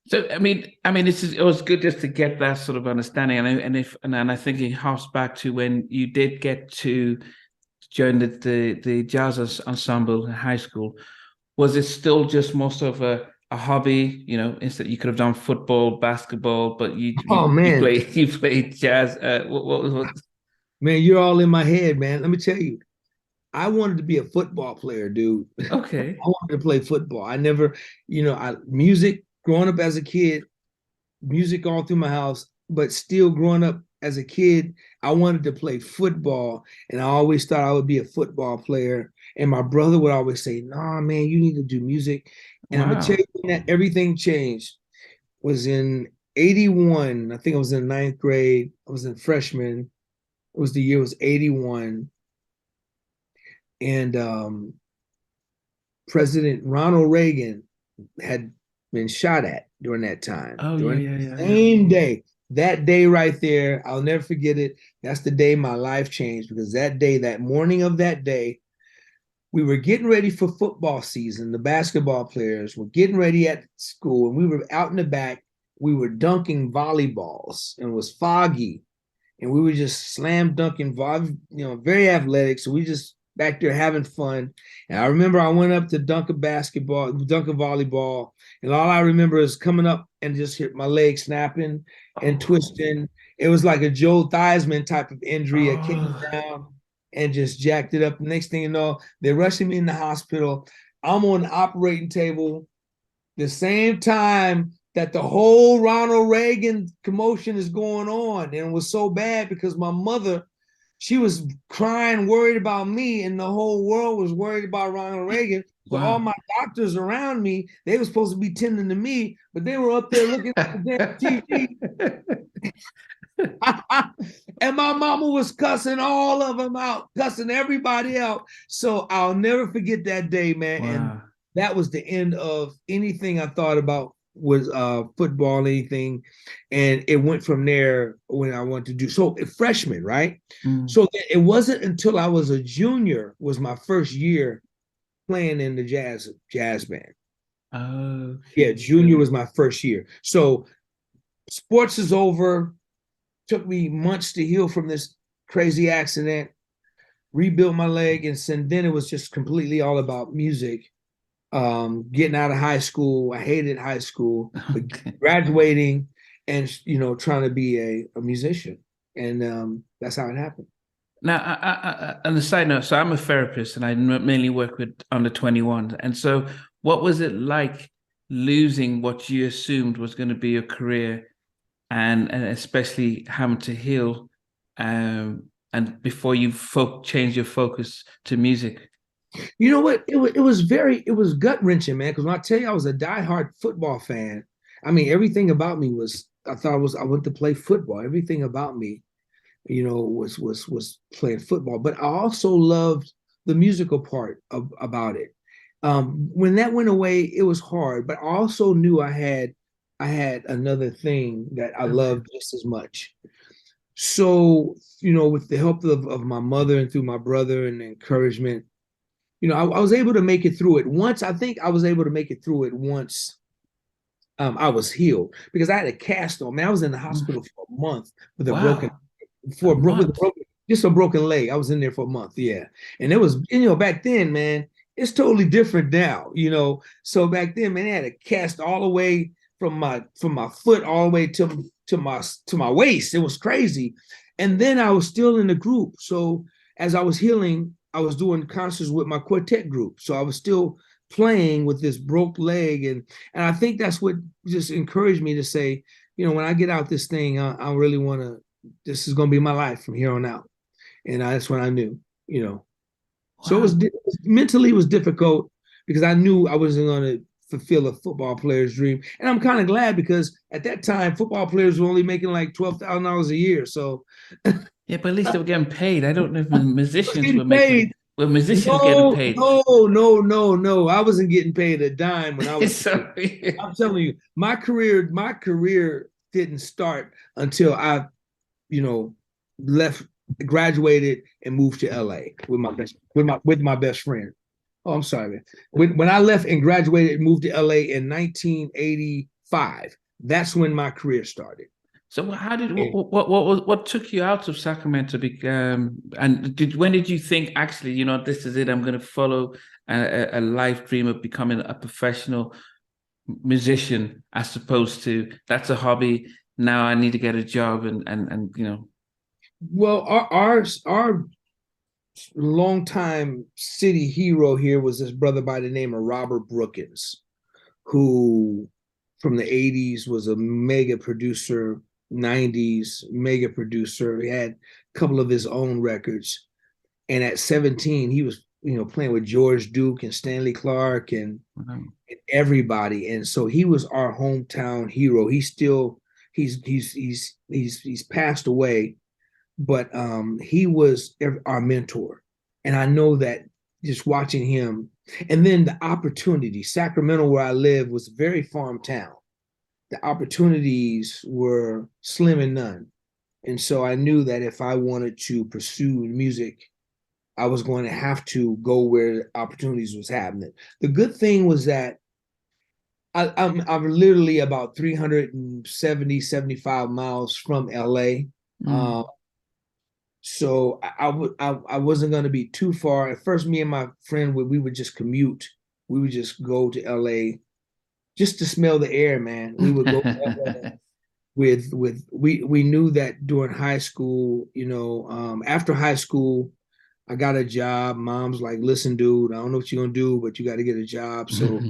So it was good just to get that sort of understanding, and I think it harks back to when you did get to join the jazz ensemble in high school. Was it still just most of a hobby? Instead you could have done football, basketball, but Oh you man, play you played jazz. What? man, you're all in my head, man. Let me tell you, I wanted to be a football player, dude. I Okay, wanted to play football. I never, I music growing up as a kid, music all through my house, but still growing up as a kid, I wanted to play football, and I always thought I would be a football player. And my brother would always say, "Nah, man, you need to do music." And I'm gonna tell wow. you when that everything changed was in '81. I think I was in ninth grade. I was in freshman. It was the year it was '81, and President Ronald Reagan had been shot at during that time, Oh yeah, during yeah, the yeah, yeah. same day. That day right there, I'll never forget it. That's the day my life changed because that day, that morning of that day, we were getting ready for football season. The basketball players were getting ready at school, and we were out in the back. We were dunking volleyballs, and it was foggy, and we were just slam dunking, very athletic. So we just back there having fun. And I remember I went up to dunk a basketball, dunk a volleyball, and all I remember is coming up and just hit my leg snapping and Oh, twisting. It was like a Joe Theismann type of injury. I came oh, down and just jacked it up. The next thing you know, they're rushing me in the hospital. I'm on the operating table the same time that the whole Ronald Reagan commotion is going on. And it was so bad because my mother, she was crying, worried about me, and the whole world was worried about Ronald Reagan. So all wow. my doctors around me, they were supposed to be tending to me, but they were up there looking at the damn TV. And my mama was cussing all of them out, cussing everybody out. So I'll never forget that day, man. And Wow. that was the end of anything I thought about was football, anything. And it went from there when I wanted to do so freshman, right? Mm. So it wasn't until I was a junior was my first year playing in the jazz band. Yeah, Okay. junior was my first year. So sports is over. Took me months to heal from this crazy accident, rebuilt my leg, and then it was just completely all about music. Getting out of high school, I hated high school, but Okay. graduating and trying to be a musician, and that's how it happened. Now, on the side note, so I'm a therapist and I mainly work with under 21. And so, what was it like losing what you assumed was going to be your career and especially having to heal and before you change your focus to music? You know what? It was gut wrenching, man. Because when I tell you I was a diehard football fan, I mean everything about me was I thought I went to play football. Everything about me was playing football. But I also loved the musical part about it. When that went away, it was hard, but I also knew I had another thing that I Okay. loved just as much. So, with the help of my mother and through my brother and encouragement, I was able to make it through it once. I think I was able to make it through it once I was healed because I had a cast on. Man, I was in the hospital for a month with a broken Wow. A with a month. broken just a broken leg. I was in there for a month, yeah. And it was, back then, man, it's totally different now. So back then, man, they had a cast all the way from my foot all the way to my waist. It was crazy. And then I was still in the group. So as I was healing, I was doing concerts with my quartet group. So I was still playing with this broke leg. And I think that's what just encouraged me to say, when I get out this thing, I really want to this is going to be my life from here on out. And that's when I knew. So Wow. mentally it was difficult because I knew I wasn't going to fulfill a football player's dream. And I'm kind of glad because at that time, football players were only making like $12,000 a year. So Yeah, but at least I they were getting paid. I don't know if was musicians getting were making paid. were musicians getting No, paid. no, no, no, no. I wasn't getting paid a dime when I was playing. Sorry. I'm telling you, my career didn't start until I you know, left, graduated, and moved to LA with my best friend. Oh, I'm sorry, man. When I left and graduated and moved to LA in 1984, 5. That's when my career started. So how did what took you out of Sacramento? And when did you think, actually, this is it? I'm going to follow a life dream of becoming a professional musician, as opposed to that's a hobby. Now I need to get a job and. Well, our longtime city hero here was this brother by the name of Robert Brookins, who from the 80s was a mega producer, 90s mega producer. He had a couple of his own records. And at 17, he was, playing with George Duke and Stanley Clarke and everybody. And so he was our hometown hero. He's passed away, but he was our mentor. And I know that just watching him, and then the opportunity, Sacramento, where I live, was a very farm town. The opportunities were slim and none. And so I knew that if I wanted to pursue music, I was going to have to go where opportunities was happening. The good thing was that I'm literally about 375 miles from LA. So I wasn't going to be too far. At first, me and my friend, we would just commute. We would just go to LA just to smell the air, man. We would go to LA we knew that during high school, after high school, I got a job. Mom's like, listen, dude, I don't know what you're going to do, but you got to get a job. So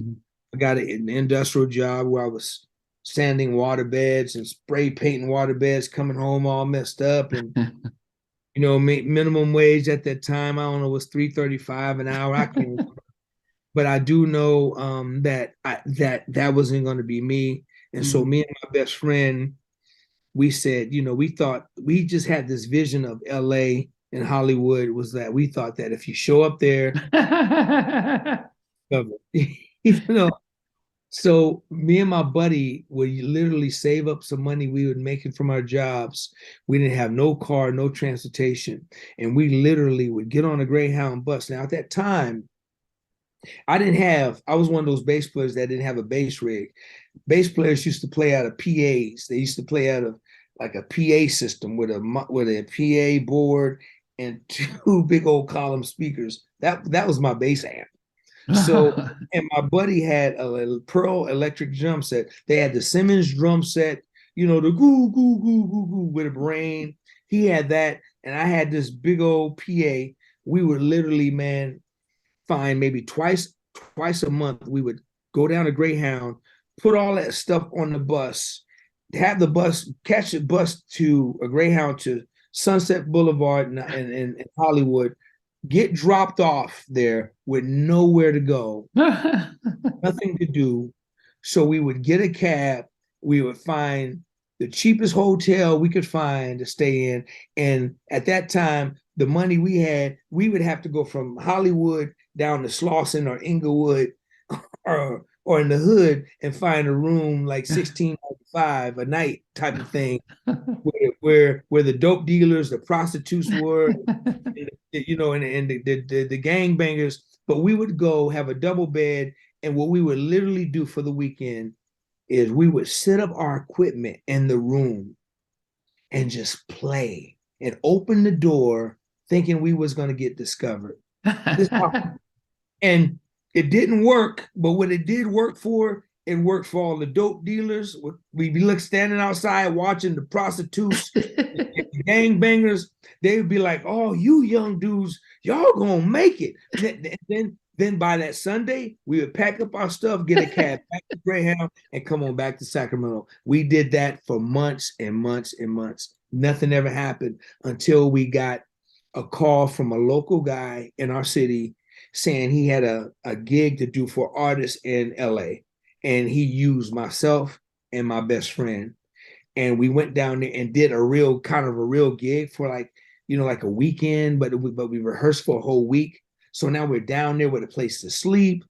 I got an industrial job where I was sanding water beds and spray painting water beds, coming home all messed up. And, minimum wage at that time, I don't know, was $3.35 an hour. I can't remember. But I do know that wasn't going to be me. And so me and my best friend, we said, we thought, we just had this vision of LA and Hollywood, was that we thought that if you show up there, so me and my buddy would literally save up some money we would make it from our jobs. We didn't have no car, no transportation. And we literally would get on a Greyhound bus. Now at that time, I was one of those bass players that didn't have a bass rig. Bass players used to play out of PAs. They used to play out of like a PA system with a PA board and 2 big old column speakers. That was my bass amp. So, and my buddy had a Pearl electric drum set. They had the Simmons drum set, the goo, goo, goo, goo, goo with a brain. He had that, and I had this big old PA. We would literally, man, find maybe twice a month, we would go down to Greyhound, put all that stuff on the bus, have the bus, catch the bus to a Greyhound to Sunset Boulevard in Hollywood, get dropped off there with nowhere to go, nothing to do. So we would get a cab, we would find the cheapest hotel we could find to stay in. And at that time, the money we had, we would have to go from Hollywood down to Slauson or Inglewood or in the hood and find a room like $16.95 a night type of thing, where the dope dealers, the prostitutes were, and the gangbangers. But we would go have a double bed, and what we would literally do for the weekend is we would set up our equipment in the room and just play and open the door thinking we was going to get discovered. And it didn't work, but what it did work for, it worked for all the dope dealers. We'd be standing outside watching the prostitutes, the gangbangers. They would be like, oh, you young dudes, y'all gonna make it. Then by that Sunday, we would pack up our stuff, get a cab back to Greyhound, and come on back to Sacramento. We did that for months and months and months. Nothing ever happened until we got a call from a local guy in our city saying he had a gig to do for artists in LA. And he used myself and my best friend. And we went down there and did a real gig for like a weekend, but we rehearsed for a whole week. So now we're down there with a place to sleep,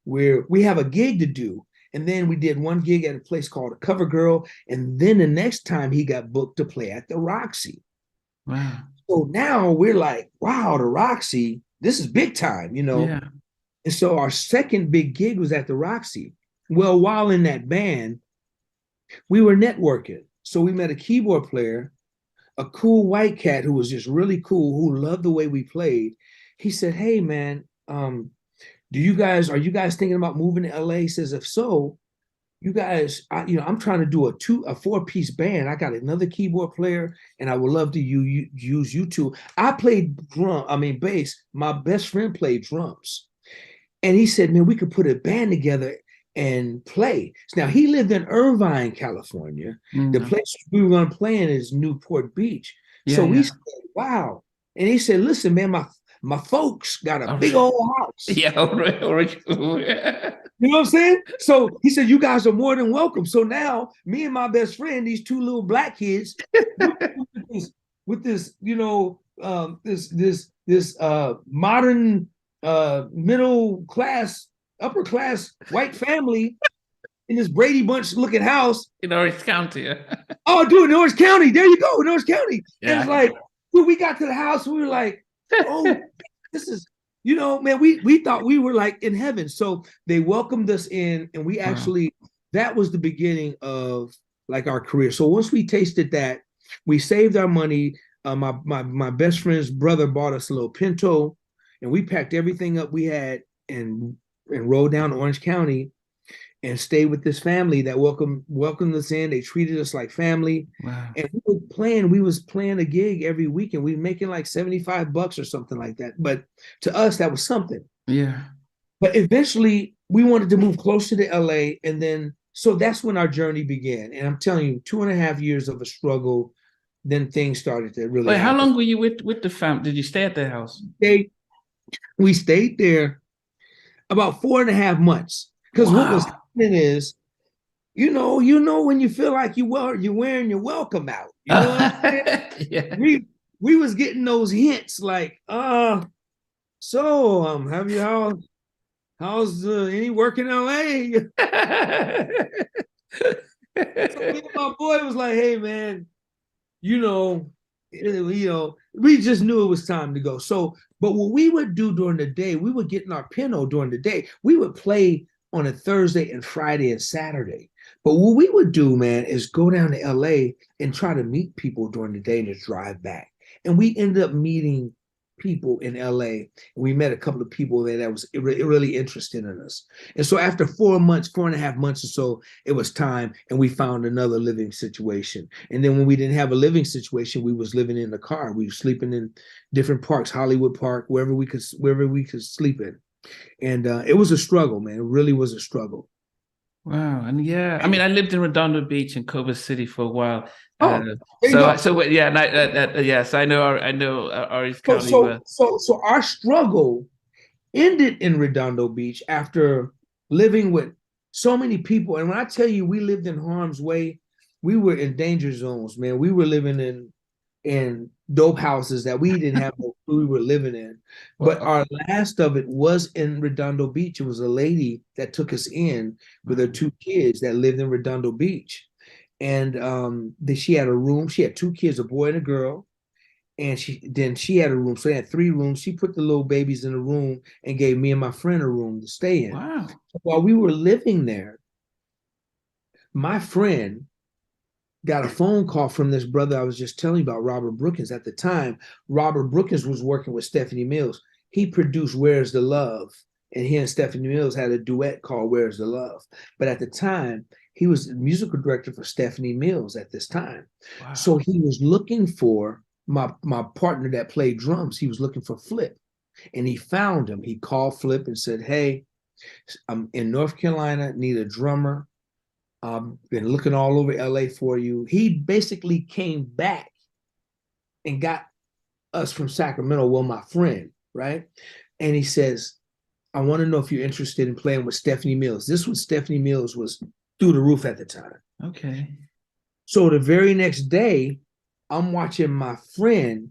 where we have a gig to do. And then we did one gig at a place called a Cover Girl. And then the next time he got booked to play at the Roxy. Wow. So now we're like, wow, the Roxy, this is big time, Yeah. And so our second big gig was at the Roxy. Well, while in that band, We were networking. So we met a keyboard player, a cool white cat who was just really cool, who loved the way we played. He said, "Hey man, are you guys thinking about moving to LA?" He says, "If so, you guys, I'm trying to do a 4-piece band. I got another keyboard player, and I would love to use you two." I played bass. My best friend played drums, and he said, "Man, we could put a band together and play." So now he lived in Irvine, California. The place we were going to play in is Newport Beach. So we said, "Wow!" And he said, "Listen, man, my folks got a big old house." Yeah, You know what I'm saying? So he said, "You guys are more than welcome." So now me and my best friend, these two little black kids, with this, this modern middle class, upper class white family in this Brady Bunch looking house in Orange County. Oh, dude, in Orange County. There you go, in Orange County. Yeah. And it's like, dude, we got to the house, we were like, oh, this is, man, we thought we were like in heaven. So they welcomed us in, and we actually, that was the beginning of like our career. So once we tasted that, we saved our money. My best friend's brother bought us a little Pinto, and we packed everything up we had and rode down to Orange County and stayed with this family that welcomed us in. They treated us like family. Wow. And we was playing a gig every week, and we were making like $75 or something like that. But to us, that was something. Yeah. But eventually we wanted to move closer to LA. And then, so that's when our journey began. And I'm telling you, 2.5 years of a struggle, then things started to really Wait, happen. how long were you with the fam? Did you stay at their house? We stayed there about 4.5 months. Because what was happening is, you know when you feel like you're wearing your welcome out. You know what I'm saying? Yeah. We was getting those hints like, have you how's any work in LA? So my boy was like, "Hey man, we just knew it was time to go." So, but what we would do during the day, we would get in our Pinto during the day. We would play on a Thursday and Friday and Saturday. But what we would do, man, is go down to LA and try to meet people during the day and just drive back. And we ended up meeting people in LA. And we met a couple of people there that was really interested in us. And so after 4.5 months or so, it was time, and we found another living situation. And then when we didn't have a living situation, we was living in the car. We were sleeping in different parks, Hollywood Park, wherever we could sleep in. And it was a struggle, man. It really was a struggle. Wow. And yeah, I mean, I lived in Redondo Beach and Culver City for a while. So I know Orange County. So our struggle ended in Redondo Beach after living with so many people. And when I tell you we lived in harm's way, we were in danger zones, man. We were living in dope houses that we didn't have no clue we were living in. But our last of it was in Redondo Beach. It was a lady that took us in with her 2 kids that lived in Redondo Beach. And she had a room. She had 2 kids, a boy and a girl. And she had a room. So they had 3 rooms. She put the little babies in a room and gave me and my friend a room to stay in. Wow. So while we were living there, my friend got a phone call from this brother I was just telling you about, Robert Brookins. At the time, Robert Brookins was working with Stephanie Mills. He produced Where's the Love? And he and Stephanie Mills had a duet called Where's the Love? But at the time, he was the musical director for Stephanie Mills at this time. Wow. So he was looking for my partner that played drums. He was looking for Flip. And he found him. He called Flip and said, "Hey, I'm in North Carolina, need a drummer. I've been looking all over LA for you." He basically came back and got us from Sacramento, well, my friend, right? And he says, "I want to know if you're interested in playing with Stephanie Mills." This was Stephanie Mills was through the roof at the time. Okay. So the very next day, I'm watching my friend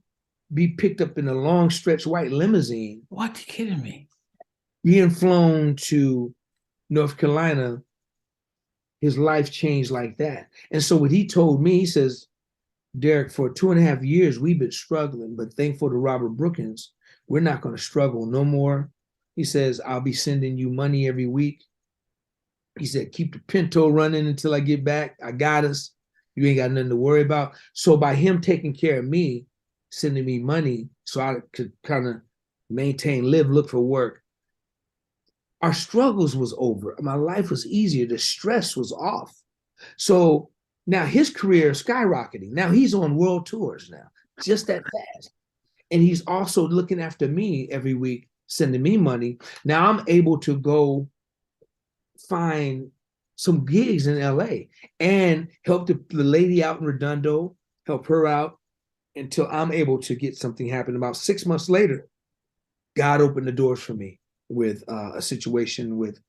be picked up in a long stretch white limousine. What? Are you kidding me? Being flown to North Carolina. His life changed like that. And so what he told me, he says, "Derek, for 2.5 years, we've been struggling, but thankful to Robert Brookins, we're not going to struggle no more." He says, "I'll be sending you money every week. He said, keep the Pinto running until I get back. I got us. You ain't got nothing to worry about. So by him taking care of me, sending me money so I could kind of maintain, live, look for work, our struggles was over. My life was easier. The stress was off. So now his career is skyrocketing. Now he's on world tours now, just that fast. And he's also looking after me every week, sending me money. Now I'm able to go find some gigs in LA and help the lady out in Redondo, help her out until I'm able to get something happen. About 6 months later, God opened the doors for me with a situation with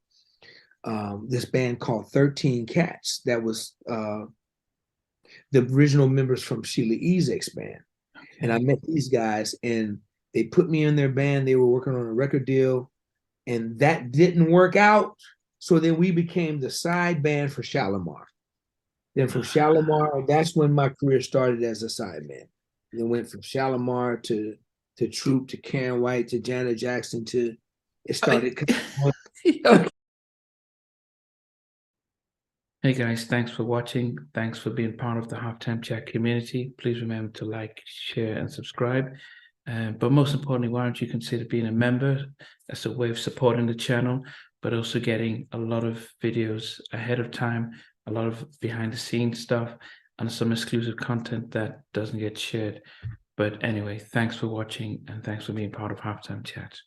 this band called 13 Cats. That was the original members from Sheila Ezek's band. Okay. And I met these guys and they put me in their band. They were working on a record deal and that didn't work out. So then we became the side band for Shalimar. Then from Shalimar, that's when my career started as a sideman. Then went from Shalimar to Troop to Karyn White to Janet Jackson to it started. Hey guys, thanks for watching. Thanks for being part of the Halftime Chat community. Please remember to like, share, and subscribe. But most importantly, why don't you consider being a member? That's a way of supporting the channel, but also getting a lot of videos ahead of time, a lot of behind the scenes stuff, and some exclusive content that doesn't get shared. But anyway, thanks for watching and thanks for being part of Halftime Chat.